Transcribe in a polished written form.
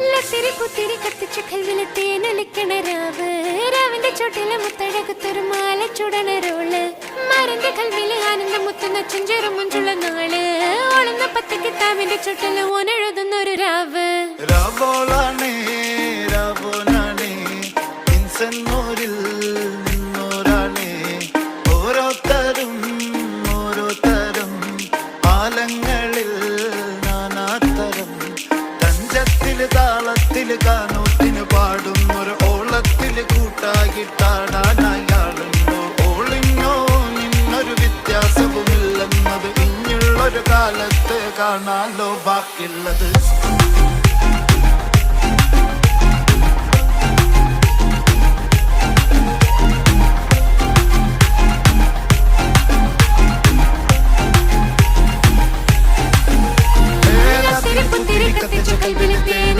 ലത്തിരി പുത്തിരി കത്തിച്ച കൽവിലെ തേനൊലിക്കണ രാവ് രാവിന്റെ ചോട്ടിലെ മുത്തഴകത്തൊരു മാല ചുടണ റോള് മാറിന്റെ കൽവിലെ ആനന്ദം മുത്തുന്ന ചെഞ്ചേറും മുഞ്ചുള്ള നാള് ഓളുന്ന പത്ത് കിതാബിന്റെ ചുട്ടില് ഓനെഴുതുന്ന ഒരു രാവ് രാവോളാണേ രാവോനാണേ ഇൻസന്നൂരിൽ നിന്നോരാണേ ഓരോരുത്തരും ഓരോരുത്തരും ആലങ്ങളിൽ നാനാത്തരം തഞ്ചത്തില് താളത്തില് കാനൂത്തിന് പാടുന്നൊരു ഓളത്തില് കൂട്ടാകിട്ടാടാനായാളുണ്ടോ ഓളിന്നോ നിന്നൊരു വ്യത്യാസവുമില്ലെന്നത് ഇനിയുള്ളൊരു കാലത്ത് കാണാലോ ബാക്കിയുള്ളത്